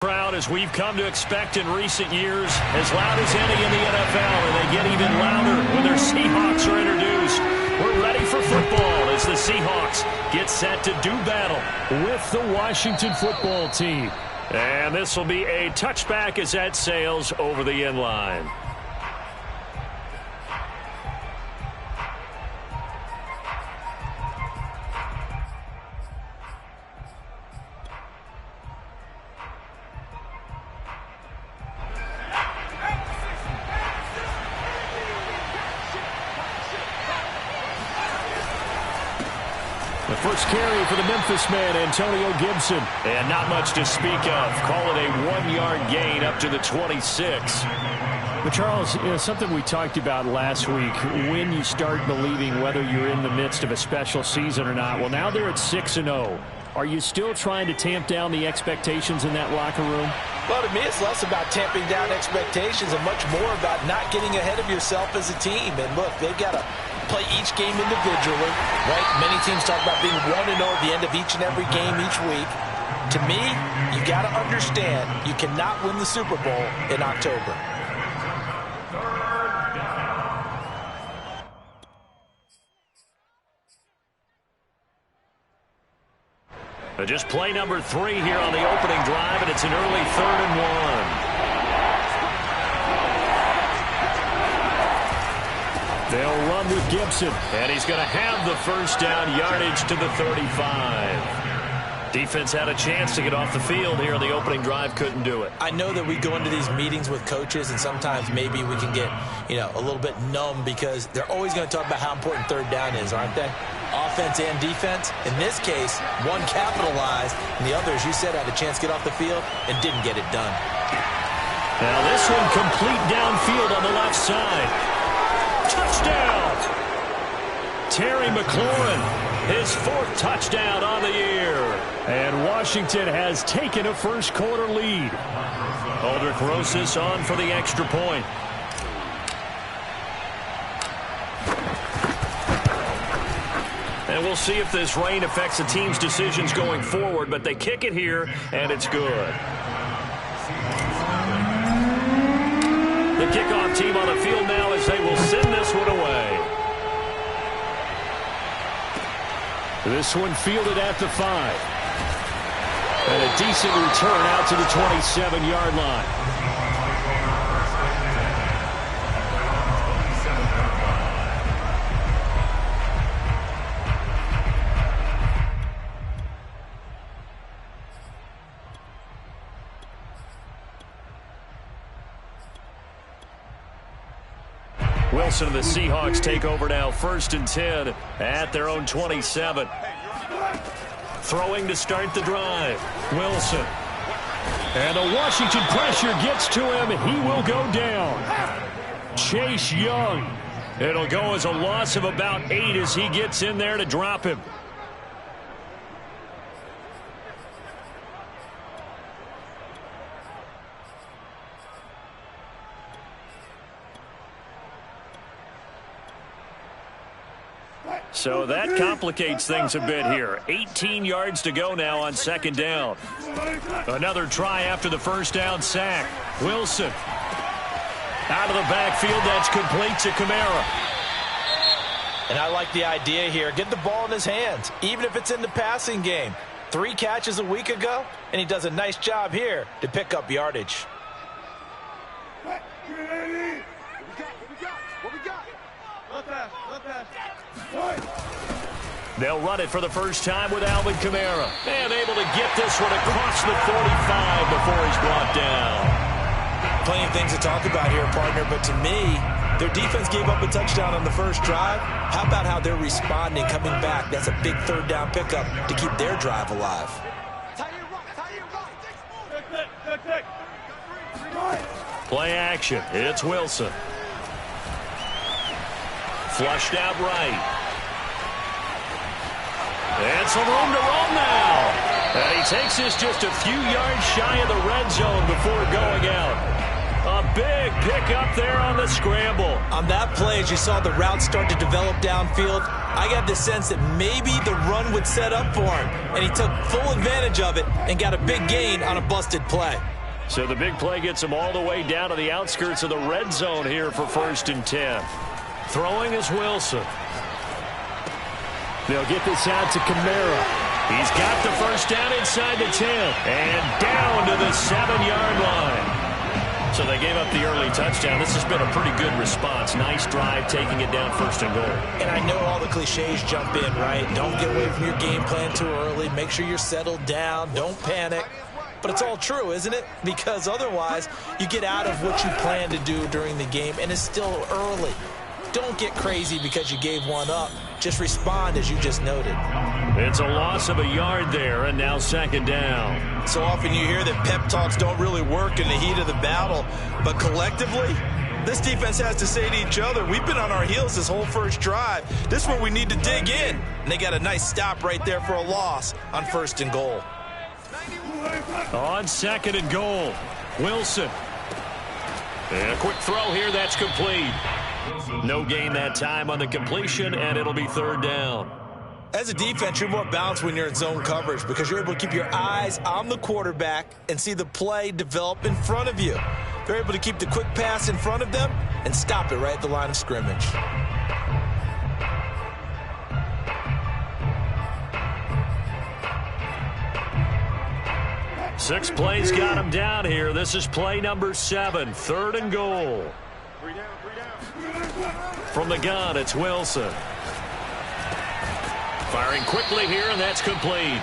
Crowd, as we've come to expect in recent years, as loud as any in the NFL, and they get even louder when their Seahawks are introduced. We're ready for football as the Seahawks get set to do battle with the Washington football team. And this will be a touchback as that sails over the end line. The first carry for the Memphis man, Antonio Gibson. And not much to speak of. Call it a 1-yard gain up to the 26. But, Charles, something we talked about last week, when you start believing whether you're in the midst of a special season or not. Well, now they're at 6-0. Are you still trying to tamp down the expectations in that locker room? Well, to me, it's less about tamping down expectations and much more about not getting ahead of yourself as a team. And, look, they've got to play each game individually, right? Many teams talk about being 1-0 at the end of each and every game each week. To me, you got to understand you cannot win the Super Bowl in October. Just play number 3 here on the opening drive, and it's an early 3rd and 1. They'll run with Gibson. And he's going to have the first down, yardage to the 35. Defense had a chance to get off the field here on the opening drive, couldn't do it. I know that we go into these meetings with coaches, and sometimes maybe we can get, a little bit numb because they're always going to talk about how important third down is, aren't they? Offense and defense. In this case, one capitalized, and the other, as you said, had a chance to get off the field and didn't get it done. Now this one complete downfield on the left side. Touchdown! Terry McLaurin, his 4th touchdown on the year. And Washington has taken a first-quarter lead. Aldrich Rosas on for the extra point. And we'll see if this rain affects the team's decisions going forward, but they kick it here, and it's good. The kickoff team on the field now as they will send this one away. This one fielded at the 5. And a decent return out to the 27-yard line. Wilson and the Seahawks take over now, 1st and 10 at their own 27. Throwing to start the drive. Wilson. And the Washington pressure gets to him. He will go down. Chase Young. It'll go as a loss of about 8 as he gets in there to drop him. So that complicates things a bit here. 18 yards to go now on 2nd down. Another try after the first down sack. Wilson. Out of the backfield, that's complete to Kamara. And I like the idea here. Get the ball in his hands, even if it's in the passing game. 3 catches a week ago, and he does a nice job here to pick up yardage. What we got? Left pass. They'll run it for the first time with Alvin Kamara. And able to get this one across the 45 before he's brought down. Plenty of things to talk about here, partner, but to me, their defense gave up a touchdown on the first drive. How about how they're responding, coming back? That's a big 3rd down pickup to keep their drive alive. Play action. It's Wilson. Flushed out right. And some room to run now. And he takes this just a few yards shy of the red zone before going out. A big pickup there on the scramble. On that play, as you saw the route start to develop downfield, I got the sense that maybe the run would set up for him, and he took full advantage of it and got a big gain on a busted play. So the big play gets him all the way down to the outskirts of the red zone here for 1st and 10. Throwing is Wilson. They'll get this out to Kamara. He's got the first down inside the 10 and down to the 7-yard line. So they gave up the early touchdown. This has been a pretty good response. Nice drive, taking it down 1st and goal. And I know all the cliches jump in, right? Don't get away from your game plan too early. Make sure you're settled down. Don't panic. But it's all true, isn't it? Because otherwise, you get out of what you plan to do during the game, and it's still early. Don't get crazy because you gave one up. Just respond as you just noted. It's a loss of a yard there, and now 2nd down. So often you hear that pep talks don't really work in the heat of the battle, but collectively, this defense has to say to each other, we've been on our heels this whole first drive. This is where we need to dig in. And they got a nice stop right there for a loss on 1st and goal. On 2nd and goal, Wilson. And a quick throw here, that's complete. No gain that time on the completion, and it'll be 3rd down. As a defense, you're more balanced when you're in zone coverage because you're able to keep your eyes on the quarterback and see the play develop in front of you. They're able to keep the quick pass in front of them and stop it right at the line of scrimmage. Six plays got him down here. This is play number 7, 3rd and goal. From the gun, it's Wilson. Firing quickly here, and that's complete.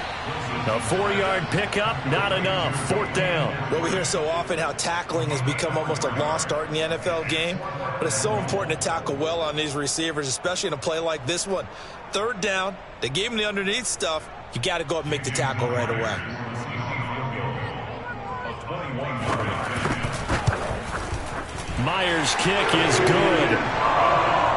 A 4-yard pickup, not enough. 4th down. Well, we hear so often how tackling has become almost a lost art in the NFL game, but it's so important to tackle well on these receivers, especially in a play like this one. 3rd down, they gave him the underneath stuff. You got to go up and make the tackle right away. Myers' kick is good.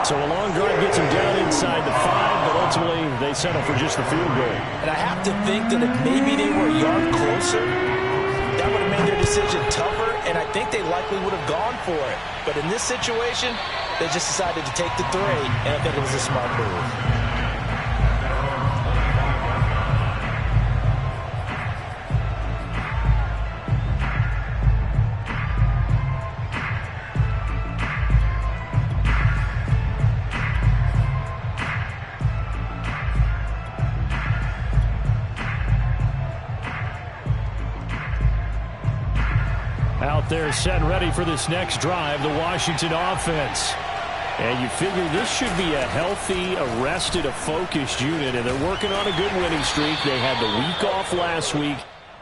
So a long drive gets him down inside the 5, but ultimately they settle for just the field goal. And I have to think that if maybe they were a yard closer, that would have made their decision tougher, and I think they likely would have gone for it. But in this situation, they just decided to take the 3, and I think it was a smart move. Out there set and ready for this next drive, the Washington offense. And you figure this should be a healthy, arrested, a focused unit, and they're working on a good winning streak. They had the week off last week.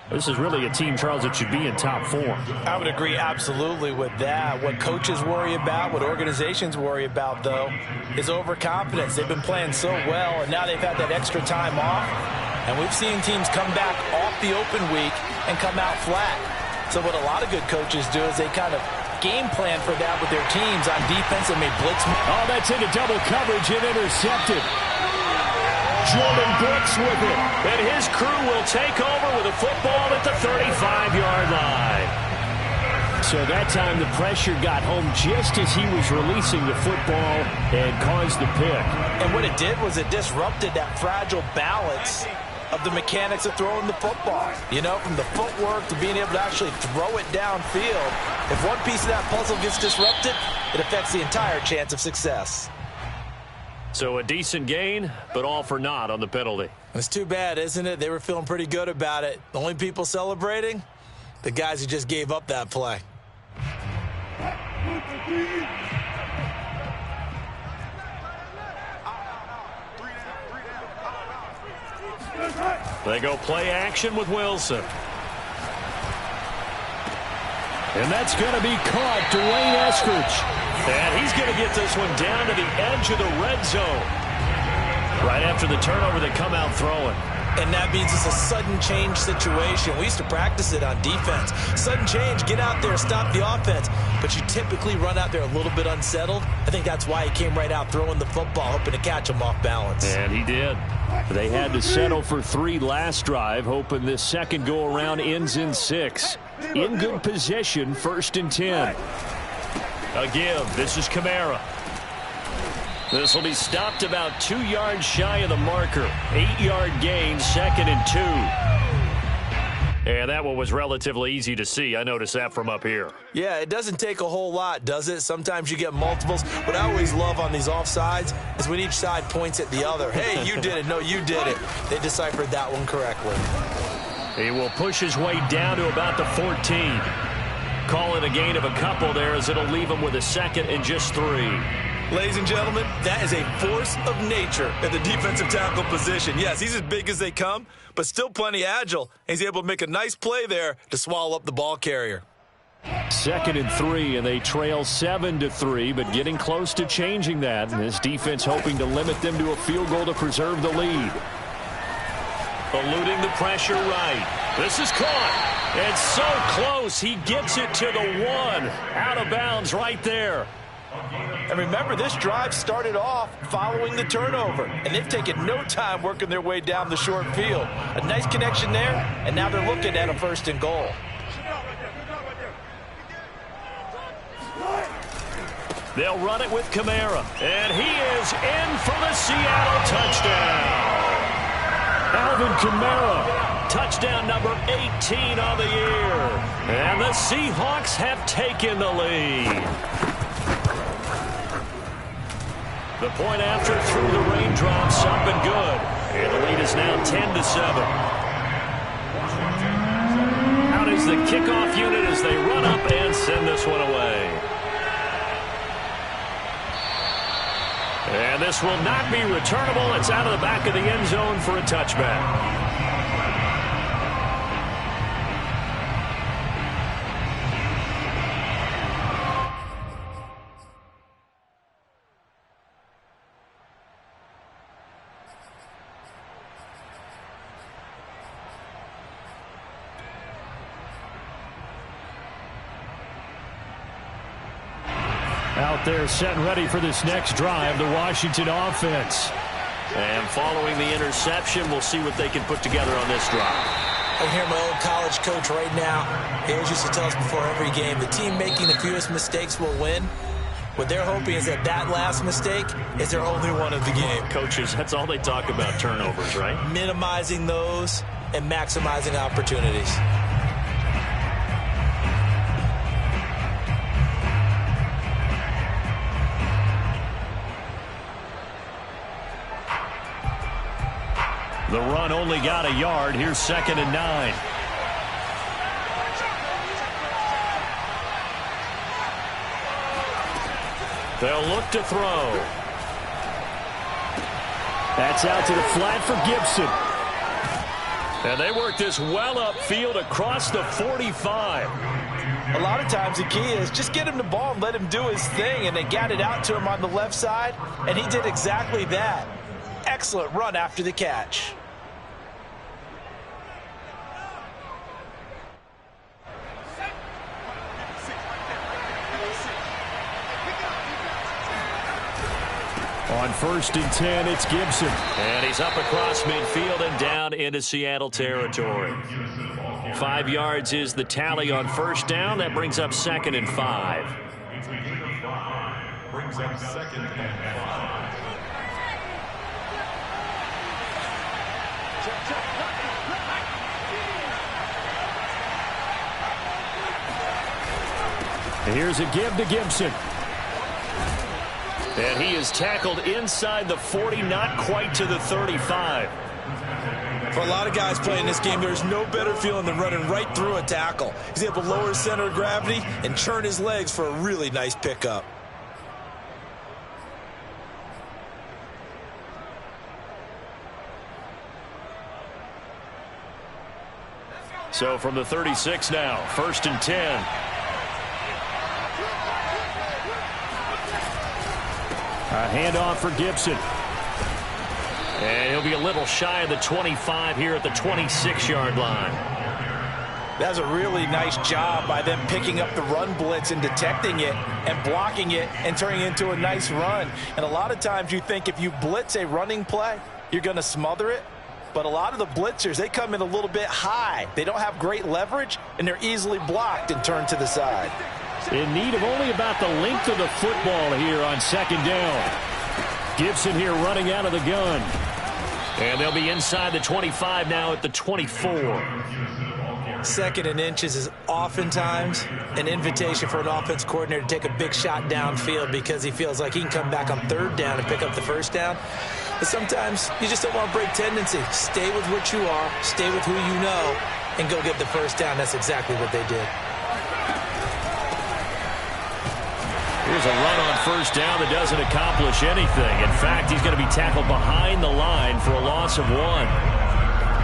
This is really a team, Charles, that should be in top form. I would agree absolutely with that. What coaches worry about, what organizations worry about, though, is overconfidence. They've been playing so well, and now they've had that extra time off. And we've seen teams come back off the open week and come out flat. So what a lot of good coaches do is they kind of game plan for that with their teams on defense and may blitz. Oh, that's into double coverage and intercepted. Jordan Brooks with it. And his crew will take over with a football at the 35-yard line. So that time the pressure got home just as he was releasing the football and caused the pick. And what it did was it disrupted that fragile balance of the mechanics of throwing the football. You know, from the footwork to being able to actually throw it downfield. If one piece of that puzzle gets disrupted, it affects the entire chance of success. So a decent gain, but all for naught on the penalty. It's too bad, isn't it? They were feeling pretty good about it. The only people celebrating, the guys who just gave up that play. They go play action with Wilson. And that's going to be caught. Dwayne Eskridge. And he's going to get this one down to the edge of the red zone. Right after the turnover, they come out throwing. And that means it's a sudden change situation. We used to practice it on defense. Sudden change, get out there, stop the offense. But you typically run out there a little bit unsettled. I think that's why he came right out throwing the football, hoping to catch him off balance. And he did. They had to settle for 3 last drive, hoping this second go-around ends in 6. In good position, 1st and 10. A give. This is Kamara. This will be stopped about 2 yards shy of the marker. 8-yard gain, 2nd and 2. And that one was relatively easy to see. I noticed that from up here. Yeah, it doesn't take a whole lot, does it? Sometimes you get multiples. What I always love on these offsides is when each side points at the other. Hey, you did it. No, you did it. They deciphered that one correctly. He will push his way down to about the 14. Call it a gain of a couple there as it'll leave him with a 2nd and just 3. Ladies and gentlemen, that is a force of nature at the defensive tackle position. Yes, he's as big as they come, but still plenty agile. He's able to make a nice play there to swallow up the ball carrier. 2nd and 3, and they trail 7-3, but getting close to changing that. And this defense hoping to limit them to a field goal to preserve the lead. Eluding the pressure right. This is caught. It's so close. He gets it to the 1. Out of bounds right there. And remember, this drive started off following the turnover, and they've taken no time working their way down the short field. A nice connection there, and now they're looking at a 1st and goal. They'll run it with Kamara, and he is in for the Seattle touchdown. Alvin Kamara, touchdown number 18 on the year. And the Seahawks have taken the lead. The point after through the raindrops up and good. And the lead is now 10-7. Out is the kickoff unit as they run up and send this one away. And this will not be returnable. It's out of the back of the end zone for a touchback. Out there set and ready for this next drive, the Washington offense. And following the interception, we'll see what they can put together on this drive. I hear my old college coach right now. He always used to tell us before every game, the team making the fewest mistakes will win. What they're hoping is that that last mistake is their only one of the game. Coaches, that's all they talk about, turnovers, right? Minimizing those and maximizing opportunities. The run only got a yard. Here's 2nd and 9. They'll look to throw. That's out to the flat for Gibson. And they work this well upfield across the 45. A lot of times the key is just get him the ball and let him do his thing, and they got it out to him on the left side, and he did exactly that. Excellent run after the catch. On 1st and 10, it's Gibson. And he's up across midfield and down into Seattle territory. 5 yards is the tally on 1st down. That brings up 2nd and 5. Brings up 2nd and 5. Here's a give to Gibson. And he is tackled inside the 40, not quite to the 35. For a lot of guys playing this game, there's no better feeling than running right through a tackle. He's able to lower his center of gravity and churn his legs for a really nice pickup. So from the 36 now, 1st and 10. A handoff for Gibson. And he'll be a little shy of the 25 here at the 26-yard line. That's a really nice job by them picking up the run blitz and detecting it and blocking it and turning it into a nice run. And a lot of times you think if you blitz a running play, you're going to smother it. But a lot of the blitzers, they come in a little bit high. They don't have great leverage, and they're easily blocked and turned to the side. In need of only about the length of the football here on second down. Gibson here running out of the gun. And they'll be inside the 25 now at the 24. Second and inches is oftentimes an invitation for an offense coordinator to take a big shot downfield because he feels like he can come back on third down and pick up the first down. But sometimes you just don't want to break tendency. Stay with what you are, stay with who you know, and go get the first down. That's exactly what they did. Here's a run on first down that doesn't accomplish anything. In fact, he's going to be tackled behind the line for a loss of 1.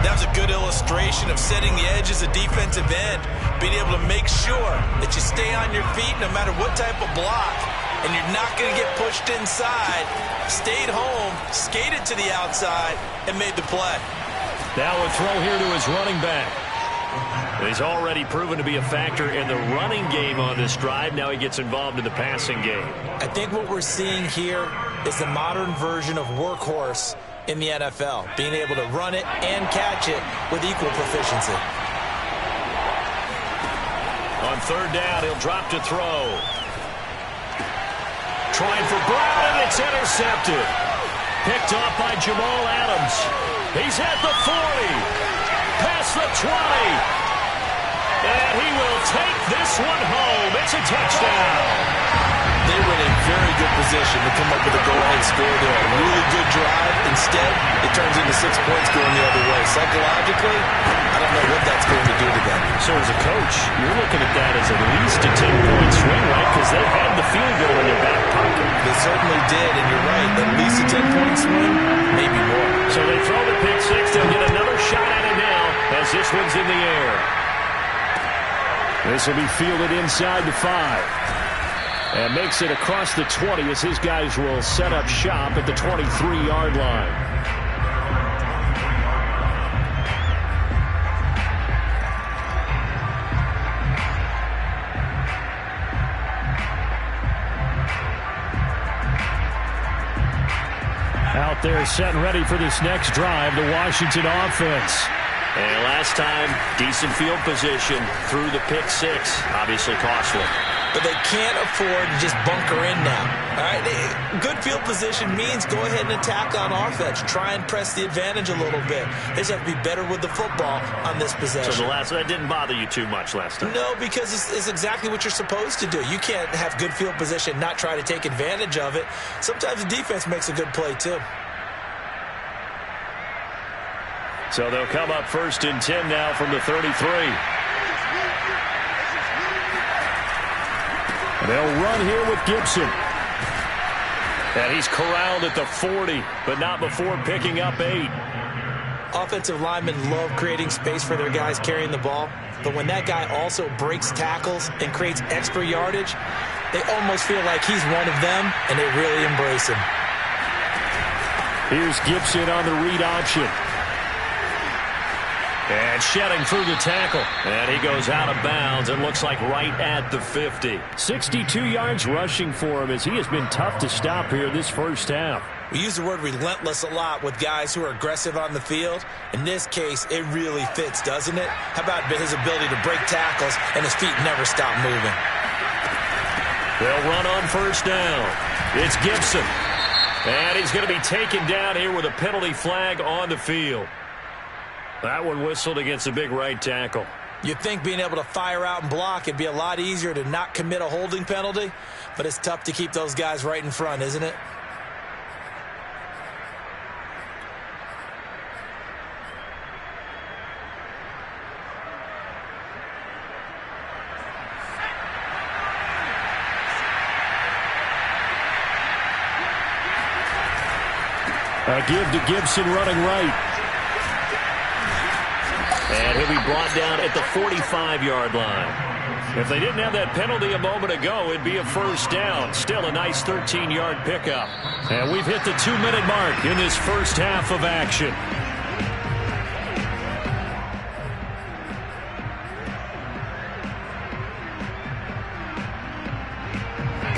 That was a good illustration of setting the edge as a defensive end, being able to make sure that you stay on your feet no matter what type of block, and you're not going to get pushed inside. Stayed home, skated to the outside, and made the play. Now a throw here to his running back. He's already proven to be a factor in the running game on this drive. Now he gets involved in the passing game. I think what we're seeing here is the modern version of workhorse in the NFL, being able to run it and catch it with equal proficiency. On third down, he'll drop to throw. Trying for Brown, and it's intercepted. Picked off by Jamal Adams. He's at the 40. Past the 20. And he will take this one home. It's a touchdown. They were in a very good position to come up with a go-ahead score there. A really good drive. Instead, it turns into 6 points going the other way. Psychologically, I don't know what that's going to do to them. So as a coach, you're looking at that as at least a 10-point swing, right? Because they had the field goal in their back pocket. They certainly did, and you're right. At least a 10-point swing, maybe more. So they throw the pick six. They'll get another shot at it now as this one's in the air. This will be fielded inside the 5. And makes it across the 20 as his guys will set up shop at the 23-yard line. Out there set and ready for this next drive, the Washington offense. And last time, decent field position through the pick six. Obviously costly. But they can't afford to just bunker in now. All right, good field position means go ahead and attack on offense. Try and press the advantage a little bit. They just have to be better with the football on this possession. So that didn't bother you too much last time? No, because it's exactly what you're supposed to do. You can't have good field position, not try to take advantage of it. Sometimes the defense makes a good play too. So they'll come up 1st and 10 now from the 33. They'll run here with Gibson. And he's corralled at the 40, but not before picking up 8. Offensive linemen love creating space for their guys carrying the ball, but when that guy also breaks tackles and creates extra yardage, they almost feel like he's one of them, and they really embrace him. Here's Gibson on the read option. And shedding through the tackle. And he goes out of bounds and looks like right at the 50. 62 yards rushing for him as he has been tough to stop here this first half. We use the word relentless a lot with guys who are aggressive on the field. In this case, it really fits, doesn't it? How about his ability to break tackles and his feet never stop moving? They'll run on first down. It's Gibson. And he's going to be taken down here with a penalty flag on the field. That one whistled against a big right tackle. You'd think being able to fire out and block, it'd be a lot easier to not commit a holding penalty, but it's tough to keep those guys right in front, isn't it? A give to Gibson running right. And he'll be brought down at the 45-yard line. If they didn't have that penalty a moment ago, it'd be a first down. Still a nice 13-yard pickup. And we've hit the 2-minute mark in this first half of action.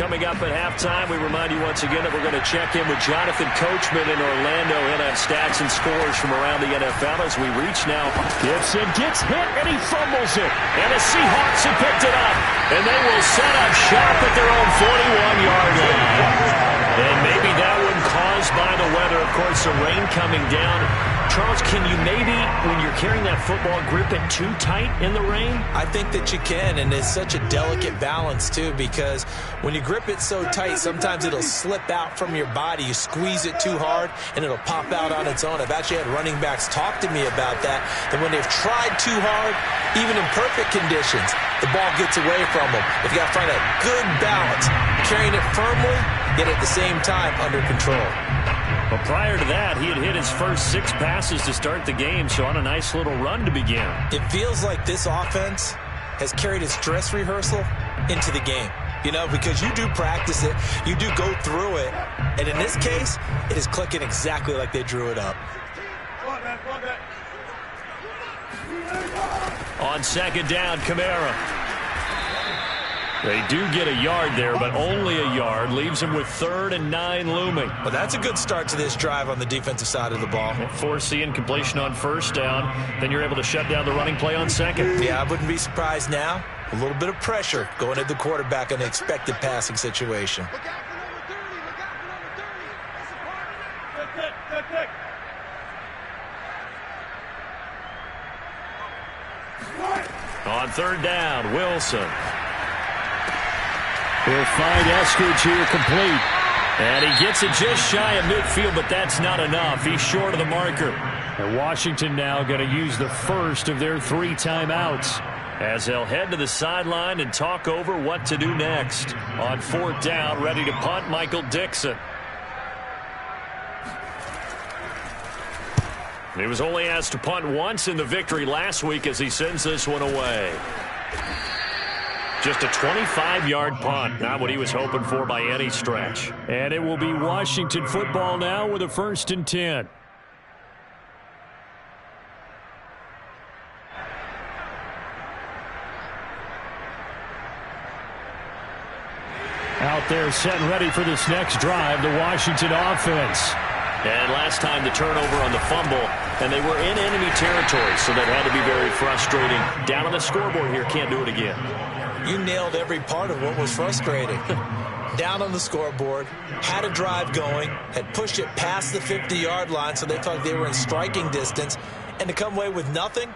Coming up at halftime, we remind you once again that we're going to check in with Jonathan Coachman in Orlando. He'll have stats and scores from around the NFL as we reach now. Gibson gets hit, and he fumbles it. And the Seahawks have picked it up. And they will set up shop at their own 41-yard line. And maybe that one caused by the weather. Of course, the rain coming down. Charles, can you maybe, when you're carrying that football, grip it too tight in the rain? I think that you can, and it's such a delicate balance, too, because when you grip it so tight, sometimes it'll slip out from your body. You squeeze it too hard, and it'll pop out on its own. I've actually had running backs talk to me about that when they've tried too hard, even in perfect conditions, the ball gets away from them. If you got to find a good balance, carrying it firmly, yet at the same time under control. But prior to that, he had hit his first 6 passes to start the game, so on a nice little run to begin. It feels like this offense has carried its dress rehearsal into the game. You know, because you do practice it, you do go through it, and in this case, it is clicking exactly like they drew it up. On second down, Kamara. They do get a yard there, but only a yard. Leaves them with 3rd and 9 looming. Well, that's a good start to this drive on the defensive side of the ball. Force the incompletion on first down. Then you're able to shut down the running play on second. Yeah, I wouldn't be surprised now. A little bit of pressure going at the quarterback in an expected passing situation. On third down, Wilson. He'll find Eskridge here complete. And he gets it just shy of midfield, but that's not enough. He's short of the marker. And Washington now going to use the first of their 3 timeouts as they'll head to the sideline and talk over what to do next. On 4th down, ready to punt, Michael Dixon. He was only asked to punt once in the victory last week as he sends this one away. Just a 25-yard punt, not what he was hoping for by any stretch. And it will be Washington football now with a 1st and 10. Out there set and ready for this next drive, the Washington offense. And last time the turnover on the fumble, and they were in enemy territory, so that had to be very frustrating. Down on the scoreboard here, can't do it again. You nailed every part of what was frustrating. Down on the scoreboard, had a drive going, had pushed it past the 50-yard line so they thought they were in striking distance, and to come away with nothing,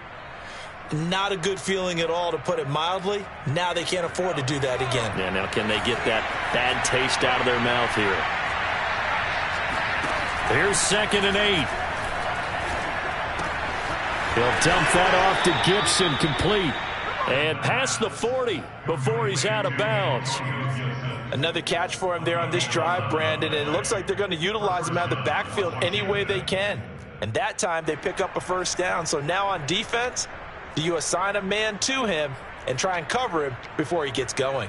not a good feeling at all, to put it mildly. Now they can't afford to do that again. Yeah, now can they get that bad taste out of their mouth here? Here's 2nd and 8. He'll dump that off to Gibson, complete. And past the 40 before he's out of bounds. Another catch for him there on this drive, Brandon, and it looks like they're going to utilize him out of the backfield any way they can. And that time they pick up a 1st down. So now on defense, do you assign a man to him and try and cover him before he gets going?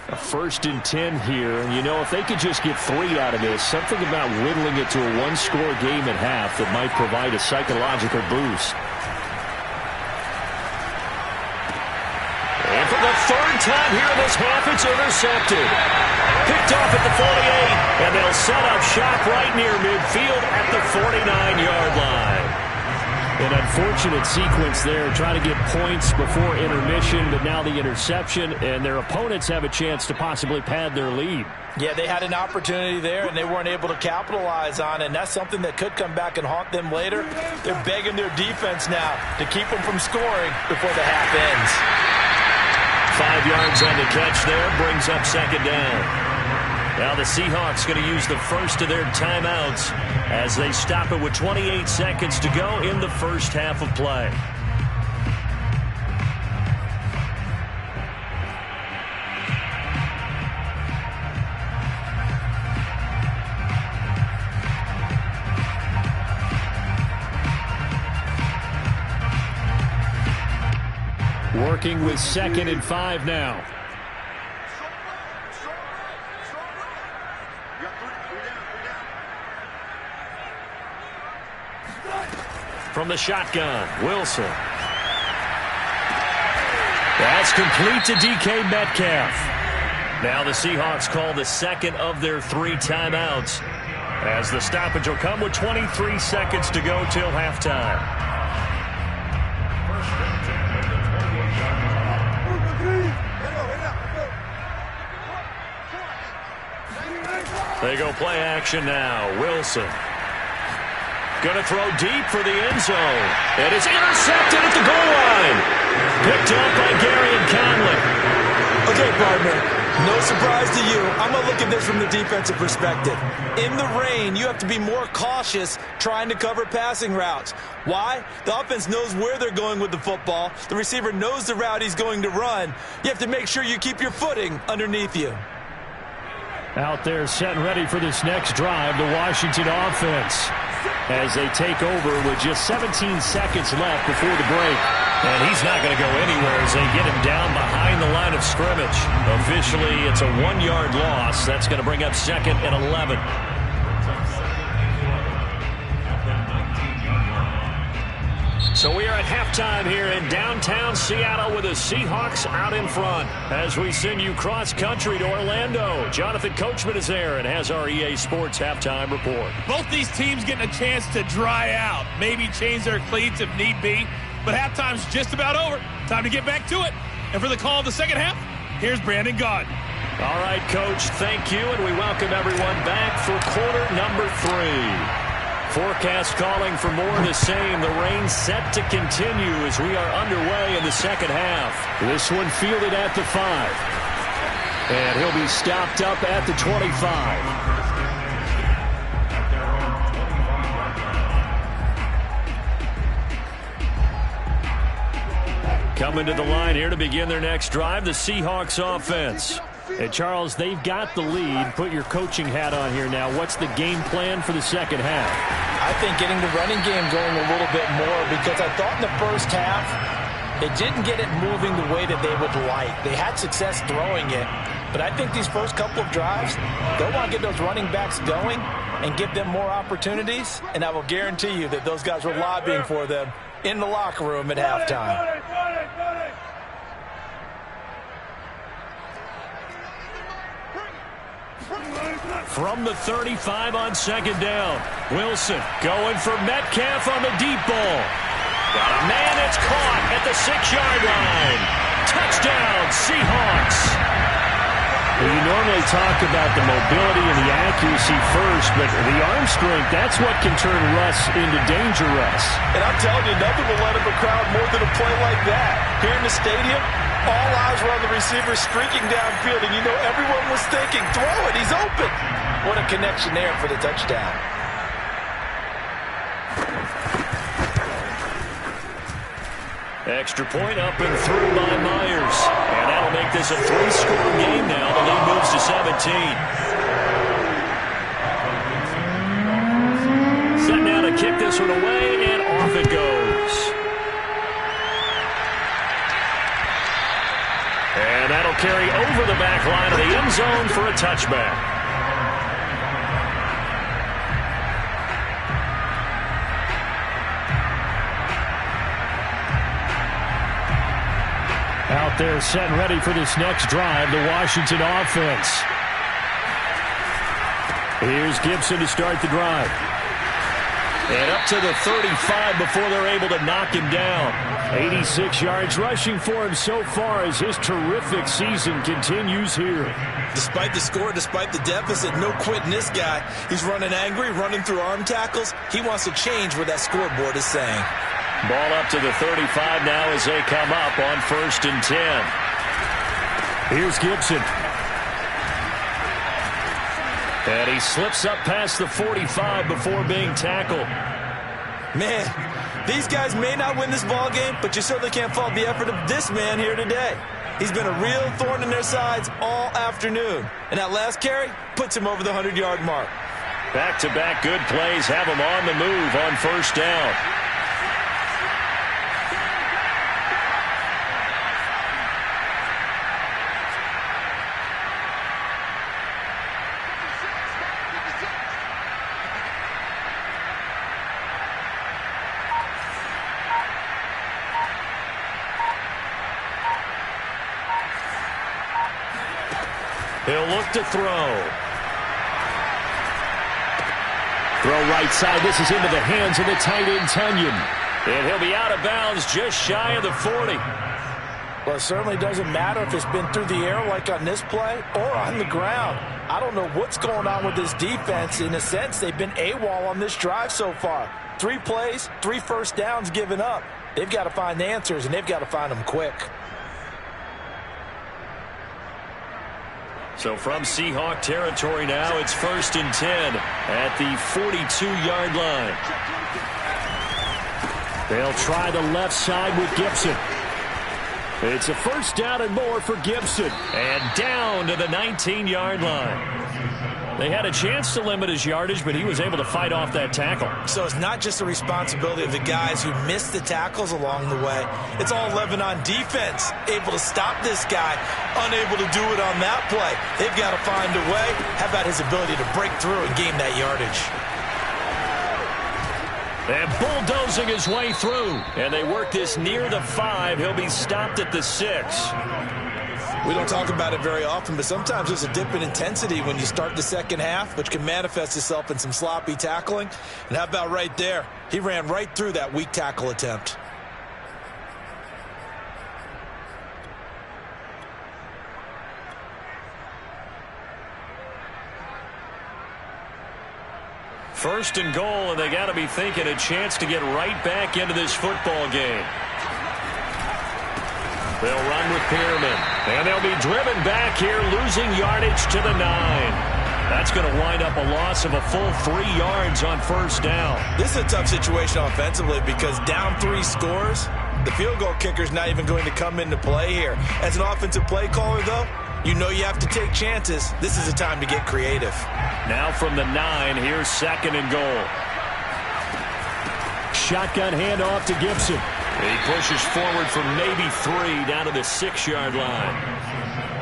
A 1st and 10 here, and you know, if they could just get 3 out of this, something about whittling it to a 1-score game at half that might provide a psychological boost. And for the 3rd time here in this half, it's intercepted. Picked off at the 48, and they'll set up shop right near midfield at the 49-yard line. An unfortunate sequence there, trying to get points before intermission, but now the interception, and their opponents have a chance to possibly pad their lead. Yeah, they had an opportunity there, and they weren't able to capitalize on it, and that's something that could come back and haunt them later. They're begging their defense now to keep them from scoring before the half ends. 5 yards on the catch there, brings up 2nd down. Now the Seahawks going to use the first of their timeouts as they stop it with 28 seconds to go in the first half of play. Working with 2nd and 5 now. From the shotgun, Wilson. That's complete to DK Metcalf. Now the Seahawks call the second of their 3 timeouts, as the stoppage will come with 23 seconds to go till halftime. They go play action now. Wilson. Going to throw deep for the end zone. It is intercepted at the goal line. Picked up by Gary and Conley. Okay, partner. No surprise to you. I'm going to look at this from the defensive perspective. In the rain, you have to be more cautious trying to cover passing routes. Why? The offense knows where they're going with the football. The receiver knows the route he's going to run. You have to make sure you keep your footing underneath you. Out there set and ready for this next drive, the Washington offense, as they take over with just 17 seconds left before the break. And he's not going to go anywhere as they get him down behind the line of scrimmage. Officially, it's a 1-yard loss. That's going to bring up 2nd and 11. So we are at halftime here in downtown Seattle with the Seahawks out in front. As we send you cross-country to Orlando, Jonathan Coachman is there and has our EA Sports halftime report. Both these teams getting a chance to dry out, maybe change their cleats if need be. But halftime's just about over. Time to get back to it. And for the call of the second half, here's Brandon Gaudin. All right, Coach, thank you, and we welcome everyone back for quarter number 3. Forecast calling for more of the same. The rain set to continue as we are underway in the second half. This one fielded at the 5. And he'll be stopped up at the 25. Coming to the line here to begin their next drive, the Seahawks offense. And Charles, they've got the lead. Put your coaching hat on here now. What's the game plan for the second half? I think getting the running game going a little bit more, because I thought in the first half it didn't get it moving the way that they would like. They had success throwing it, but I think these first couple of drives, they'll want to get those running backs going and give them more opportunities, and I will guarantee you that those guys were lobbying for them in the locker room at halftime. From the 35 on second down, Wilson going for Metcalf on the deep ball. Got a man that's caught at the 6-yard line. Touchdown, Seahawks. Well, you normally talk about the mobility and the accuracy first, but the arm strength, that's what can turn Russ into danger Russ. And I'm telling you, nothing will let up a crowd more than a play like that. Here in the stadium, all eyes were on the receiver streaking downfield, and you know everyone was thinking, throw it, he's open. What a connection there for the touchdown. Extra point up and through by Myers. And that'll make this a 3-score game now. The lead moves to 17. Set now to kick this one away, and off it goes. And that'll carry over the back line of the end zone for a touchback. Out there set and ready for this next drive, the Washington offense. Here's Gibson to start the drive. And up to the 35 before they're able to knock him down. 86 yards rushing for him so far as his terrific season continues here. Despite the score, despite the deficit, no quitting this guy. He's running angry, running through arm tackles. He wants to change what that scoreboard is saying. Ball up to the 35 now as they come up on 1st and 10. Here's Gibson. And he slips up past the 45 before being tackled. Man, these guys may not win this ball game, but you certainly can't fault the effort of this man here today. He's been a real thorn in their sides all afternoon. And that last carry puts him over the 100-yard mark. Back-to-back good plays have him on the move on 1st down. to throw. Throw right side. This is into the hands of the tight end, Tunyon. And he'll be out of bounds just shy of the 40. Well, it certainly doesn't matter if it's been through the air like on this play or on the ground. I don't know what's going on with this defense. In a sense, they've been AWOL on this drive so far. 3 plays, 3 first downs given up. They've got to find answers, and they've got to find them quick. So from Seahawk territory now, it's 1st and 10 at the 42-yard line. They'll try the left side with Gibson. It's a first down and more for Gibson. And down to the 19-yard line. They had a chance to limit his yardage, but he was able to fight off that tackle. So it's not just the responsibility of the guys who missed the tackles along the way. It's all 11 on defense, able to stop this guy, unable to do it on that play. They've got to find a way. How about his ability to break through and gain that yardage? And bulldozing his way through. And they work this near the 5. He'll be stopped at the 6. We don't talk about it very often, but sometimes there's a dip in intensity when you start the second half, which can manifest itself in some sloppy tackling. And how about right there? He ran right through that weak tackle attempt. First and goal, and they got to be thinking a chance to get right back into this football game. They'll run with Pearman, and they'll be driven back here, losing yardage to the 9. That's going to wind up a loss of a full 3 yards on first down. This is a tough situation offensively because down 3 scores, the field goal kicker's not even going to come into play here. As an offensive play caller, though, you know you have to take chances. This is a time to get creative. Now from the 9, here's 2nd and goal. Shotgun handoff to Gibson. He pushes forward for maybe 3 down to the 6-yard line.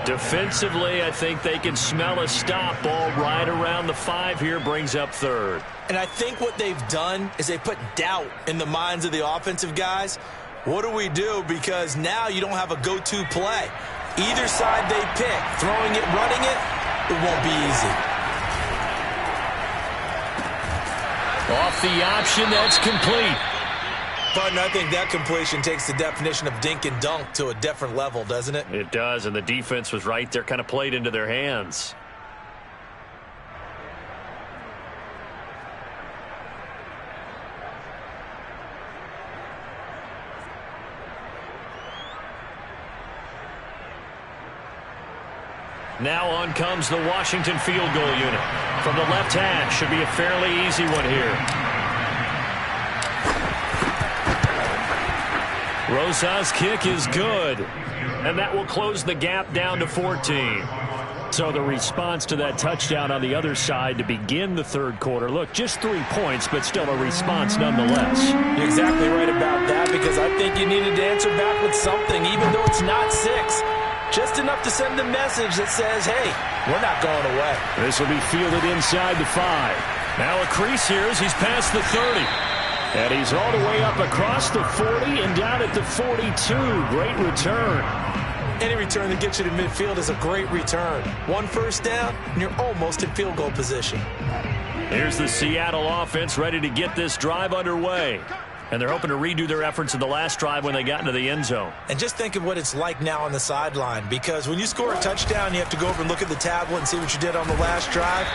Defensively, I think they can smell a stop. Ball right around the 5 here, brings up 3rd. And I think what they've done is they put doubt in the minds of the offensive guys. What do we do? Because now you don't have a go-to play. Either side they pick, throwing it, running it, it won't be easy. Off the option, that's complete. But I think that completion takes the definition of dink and dunk to a different level, doesn't it? It does, and the defense was right there, kind of played into their hands. Now on comes the Washington field goal unit. From the left hash, should be a fairly easy one here. Rosa's kick is good, and that will close the gap down to 14. So the response to that touchdown on the other side to begin the 3rd quarter. Look, just 3 points, but still a response nonetheless. You're exactly right about that, because I think you needed to answer back with something, even though it's not 6. Just enough to send a message that says, hey, we're not going away. This will be fielded inside the 5. Now a crease here as he's past the 30. And he's all the way up across the 40 and down at the 42. Great return. Any return that gets you to midfield is a great return. 1 first down, and you're almost in field goal position. Here's the Seattle offense ready to get this drive underway. And they're hoping to redo their efforts in the last drive when they got into the end zone. And just think of what it's like now on the sideline, because when you score a touchdown, you have to go over and look at the tablet and see what you did on the last drive.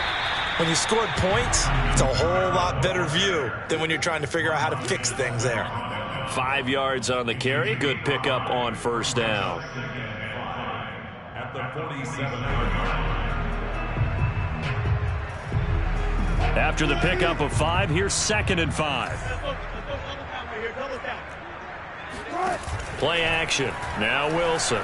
When you scored points, it's a whole lot better view than when you're trying to figure out how to fix things there. 5 yards on the carry. Good pickup on first down. At the 47-yard line. After the pickup of 5, here's 2nd and 5. Play action. Now Wilson.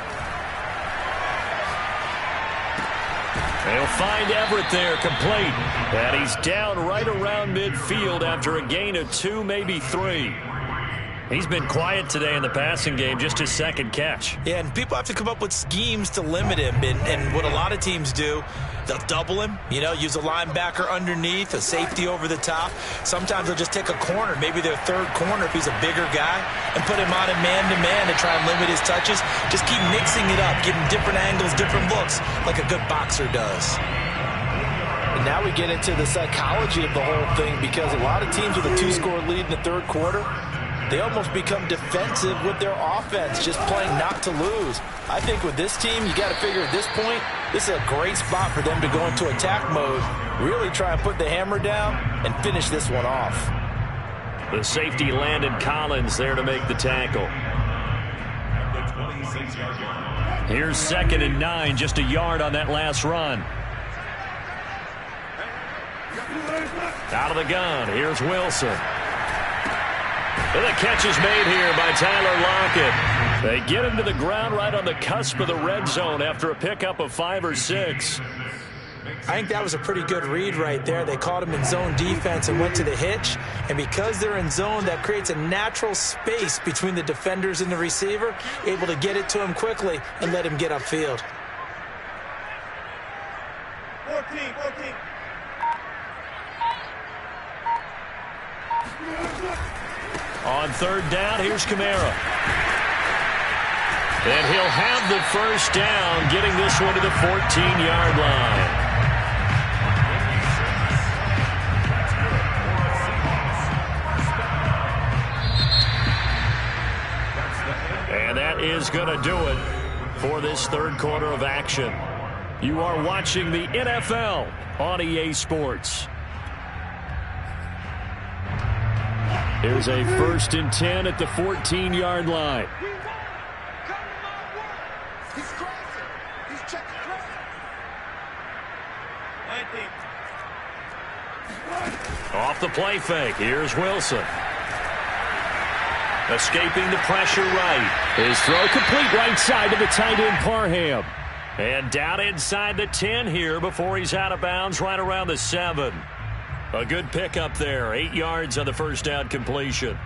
They'll find Everett there, complete. And he's down right around midfield after a gain of 2, maybe 3. He's been quiet today in the passing game, just his second catch. Yeah, and people have to come up with schemes to limit him. And what a lot of teams do, they'll double him, use a linebacker underneath, a safety over the top. Sometimes they'll just take a corner, maybe their third corner if he's a bigger guy, and put him on a man-to-man to try and limit his touches. Just keep mixing it up, give him different angles, different looks, like a good boxer does. And now we get into the psychology of the whole thing, because a lot of teams with a 2-score lead in the third quarter, they almost become defensive with their offense, just playing not to lose. I think with this team, you got to figure at this point, this is a great spot for them to go into attack mode, really try and put the hammer down and finish this one off. The safety Landon Collins there to make the tackle. Here's 2nd and 9, just a yard on that last run. Out of the gun, here's Wilson. And the catch is made here by Tyler Lockett. They get him to the ground right on the cusp of the red zone after a pickup of 5 or 6. I think that was a pretty good read right there. They caught him in zone defense and went to the hitch. And because they're in zone, that creates a natural space between the defenders and the receiver, able to get it to him quickly and let him get upfield. 14. On 3rd down, here's Kamara. And he'll have the first down, getting this one to the 14-yard line. And that is going to do it for this third quarter of action. You are watching the NFL on EA Sports. Here's a 1st and 10 at the 14-yard line. Off the play fake. Here's Wilson. Escaping the pressure right. His throw complete right side to the tight end Parham. And down inside the 10 here before he's out of bounds right around the 7. A good pickup there. 8 yards on the first down completion.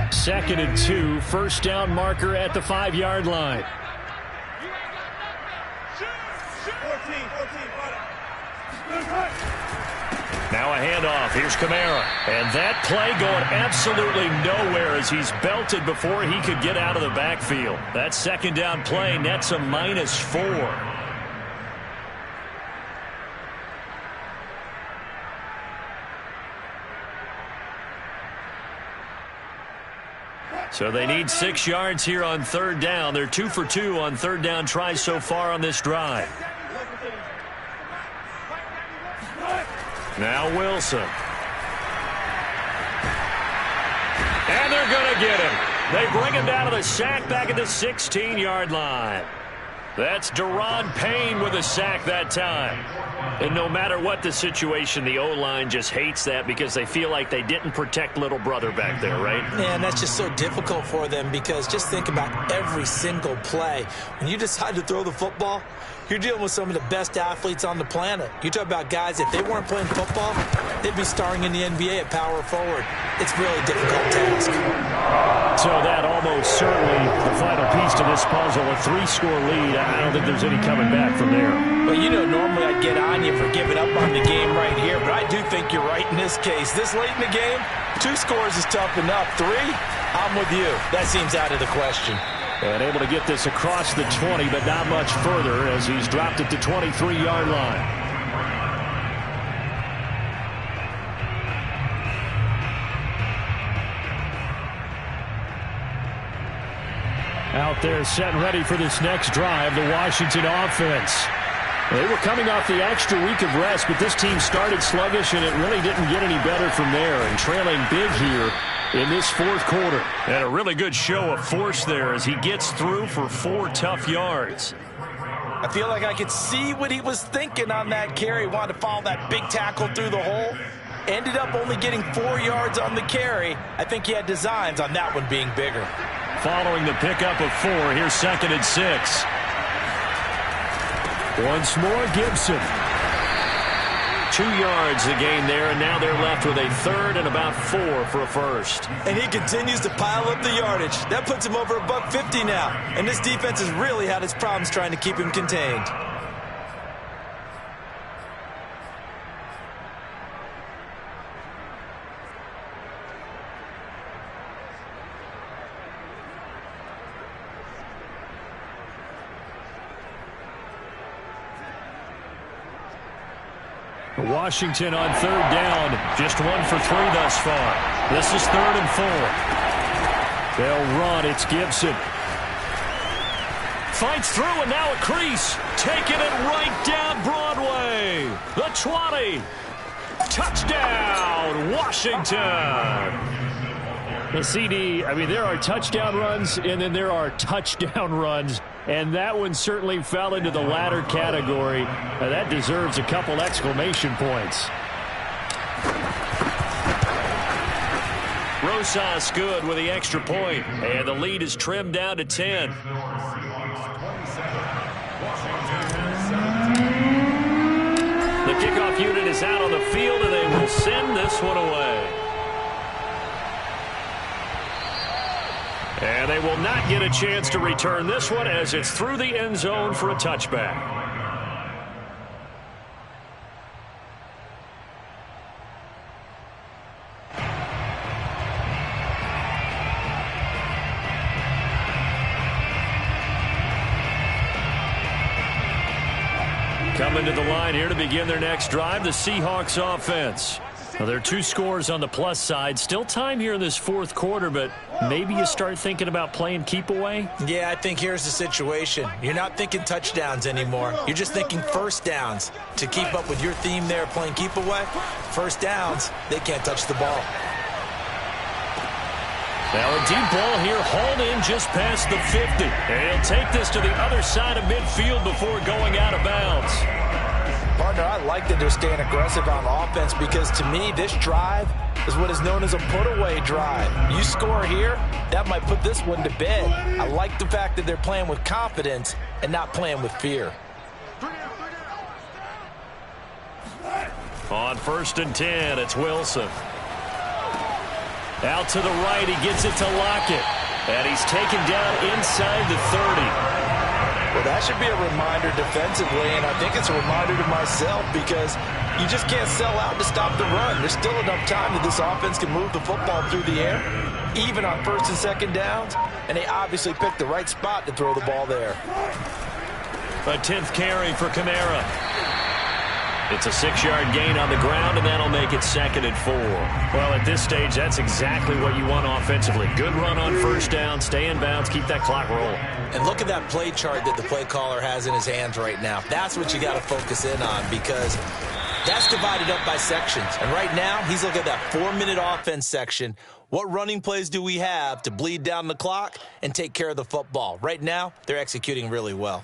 Second and 2. First down marker at the 5-yard line. Now a handoff. Here's Kamara. And that play going absolutely nowhere as he's belted before he could get out of the backfield. That second down play nets a -4. So they need 6 yards here on 3rd down. They're 2 for 2 on 3rd down tries so far on this drive. Now Wilson. And they're going to get him. They bring him down to the sack back at the 16-yard line. That's Deron Payne with a sack that time. And no matter what the situation, the O-line just hates that because they feel like they didn't protect little brother back there, right? Man, that's just so difficult for them because just think about every single play. When you decide to throw the football, you're dealing with some of the best athletes on the planet. You talk about guys, if they weren't playing football, they'd be starring in the NBA at power forward. It's a really difficult task. So that almost certainly the final piece to this puzzle, a 3-score lead. I don't think there's any coming back from there. But normally I'd get on you for giving up on the game right here, but I do think you're right in this case. This late in the game, 2 scores is tough enough. 3, I'm with you. That seems out of the question. And able to get this across the 20, but not much further as he's dropped it to 23-yard line. Out there set and ready for this next drive, the Washington offense. They were coming off the extra week of rest, but this team started sluggish, and it really didn't get any better from there, and trailing big here in this 4th quarter. And a really good show of force there as he gets through for 4 tough yards. I feel like I could see what he was thinking on that carry. Wanted to follow that big tackle through the hole. Ended up only getting 4 yards on the carry. I think he had designs on that one being bigger. Following the pickup of 4, here's 2nd and 6. Once more, Gibson. 2 yards the gain there, and now they're left with a third and about 4 for a first. And he continues to pile up the yardage. That puts him over $150 now. And this defense has really had its problems trying to keep him contained. Washington on third down. Just 1 for 3 thus far. This is 3rd and 4. They'll run. It's Gibson. Fights through, and now a crease. Taking it right down Broadway. The 20. Touchdown, Washington. The CD, I mean, there are touchdown runs, and then there are touchdown runs. And that one certainly fell into the latter category. That deserves a couple exclamation points. Rosas good with the extra point, and the lead is trimmed down to 10. The kickoff unit is out on the field, and they will send this one away. And they will not get a chance to return this one as it's through the end zone for a touchback. Coming to the line here to begin their next drive, the Seahawks offense. Well, there are 2 scores on the plus side. Still time here in this 4th quarter, but maybe you start thinking about playing keep away? Yeah, I think here's the situation. You're not thinking touchdowns anymore. You're just thinking first downs. To keep up with your theme there, playing keep away, first downs, they can't touch the ball. Now a deep ball here, hauled in just past the 50. And he'll take this to the other side of midfield before going out of bounds. Partner, I like that they're staying aggressive on offense because to me, this drive is what is known as a put-away drive. You score here, that might put this one to bed. I like the fact that they're playing with confidence and not playing with fear. On 1st and 10, it's Wilson. Out to the right, he gets it to Lockett. And he's taken down inside the 30. Well, that should be a reminder defensively, and I think it's a reminder to myself because you just can't sell out to stop the run. There's still enough time that this offense can move the football through the air, even on 1st and 2nd downs, and they obviously picked the right spot to throw the ball there. A 10th carry for Kamara. It's a 6-yard gain on the ground, and that'll make it 2nd and 4. Well, at this stage, that's exactly what you want offensively. Good run on 1st down, stay in bounds, keep that clock rolling. And look at that play chart that the play caller has in his hands right now. That's what you got to focus in on because that's divided up by sections. And right now, he's looking at that 4-minute offense section. What running plays do we have to bleed down the clock and take care of the football? Right now, they're executing really well.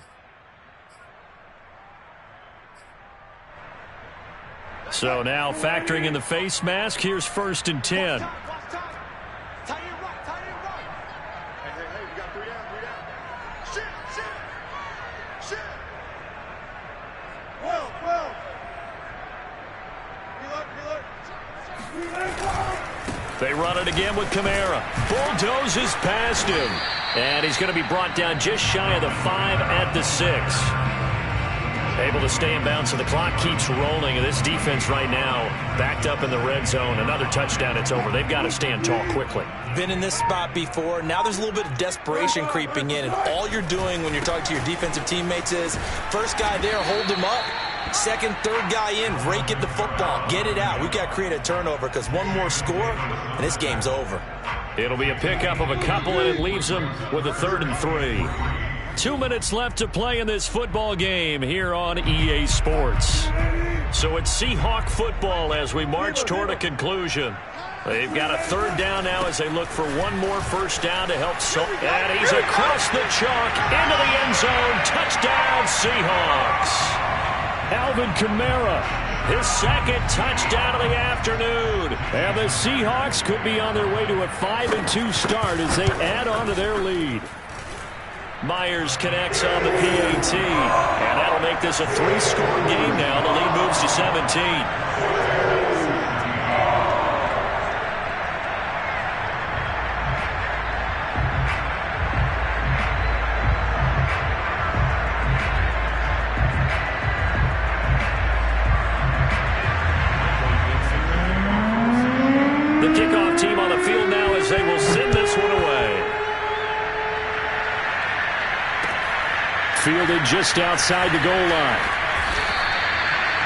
So now factoring in the face mask, here's 1st and 10. They run it again with Kamara. Bulldozes past him. And he's going to be brought down just shy of the 5 at the 6. Able to stay in bounds, so the clock keeps rolling. And this defense right now backed up in the red zone. Another touchdown, it's over. They've got to stand tall quickly. Been in this spot before. Now there's a little bit of desperation creeping in. And all you're doing when you're talking to your defensive teammates is, first guy there, hold him up. Second, third guy in, rake at the football. Get it out. We've got to create a turnover because one more score, and this game's over. It'll be a pickup of a couple, and it leaves them with a 3rd and 3. 2 minutes left to play in this football game here on EA Sports. So it's Seahawk football as we march toward a conclusion. They've got a 3rd down now as they look for one more first down to help. And he's across the chalk into the end zone. Touchdown, Seahawks. Alvin Kamara, his 2nd touchdown of the afternoon. And the Seahawks could be on their way to a 5-2 start as they add on to their lead. Myers connects on the PAT, and that'll make this a 3-score game now. The lead moves to 17. They will send this one away. Fielded just outside the goal line.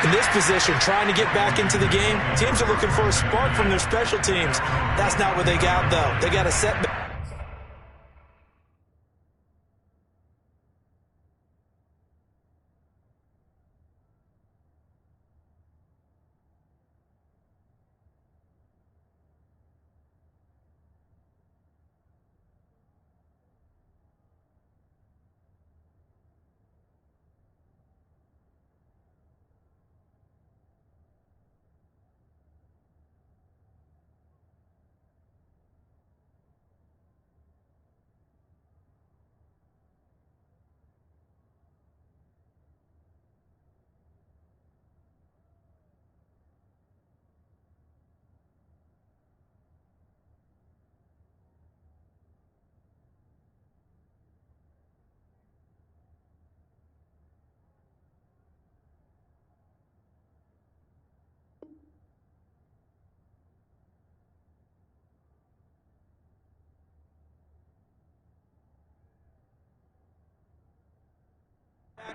In this position, trying to get back into the game, teams are looking for a spark from their special teams. That's not what they got, though. They got a setback.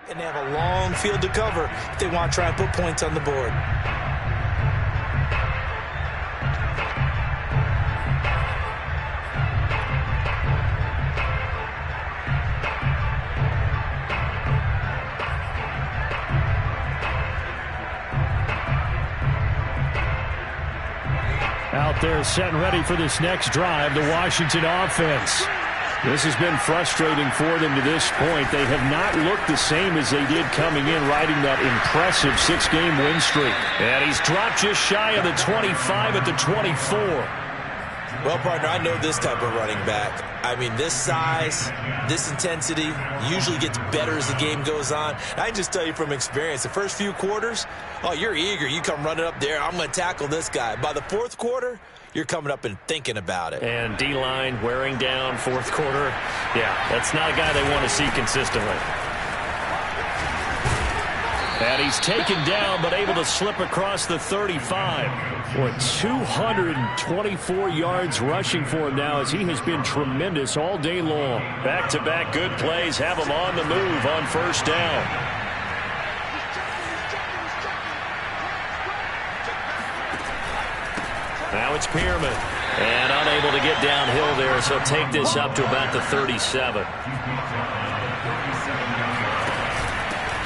And they have a long field to cover if they want to try and put points on the board. Out there set and ready for this next drive, the Washington offense. This has been frustrating for them to this point. They have not looked the same as they did coming in, riding that impressive 6-game win streak. And he's dropped just shy of the 25 at the 24. Well, partner, I know this type of running back. I mean, this size, this intensity usually gets better as the game goes on. I can just tell you from experience, the first few quarters, oh, you're eager. You come running up there, I'm going to tackle this guy. By the fourth quarter, you're coming up and thinking about it. And D-line wearing down fourth quarter. Yeah, that's not a guy they want to see consistently. And he's taken down, but able to slip across the 35. For 224 yards rushing for him now, as he has been tremendous all day long. Back-to-back good plays have him on the move on first down. Now it's Pierman. And unable to get downhill there, so take this up to about the 37.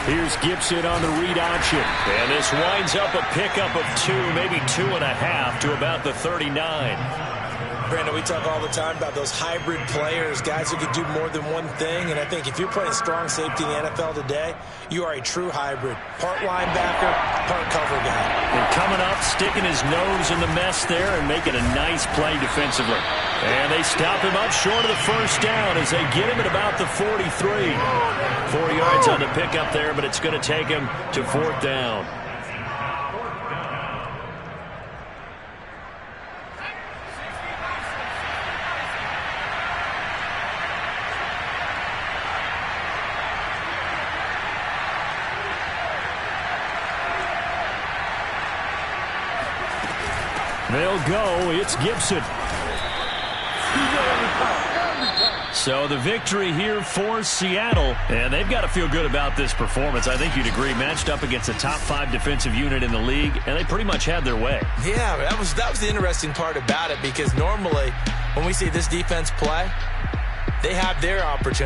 Here's Gibson on the read option. And this winds up a pickup of 2, maybe 2.5 to about the 39. Brandon, we talk all the time about those hybrid players, guys who can do more than one thing. And I think if you're playing strong safety in the NFL today, you are a true hybrid. Part linebacker, part cover guy. And coming up, sticking his nose in the mess there and making a nice play defensively. And they stop him up short of the first down as they get him at about the 43. 4 yards on the pickup there, but it's going to take him to fourth down. They'll go. It's Gibson. So the victory here for Seattle, and they've got to feel good about this performance. I think you'd agree, matched up against a top 5 defensive unit in the league, and they pretty much had their way. Yeah, that was the interesting part about it, because normally when we see this defense play, they have their opportunity.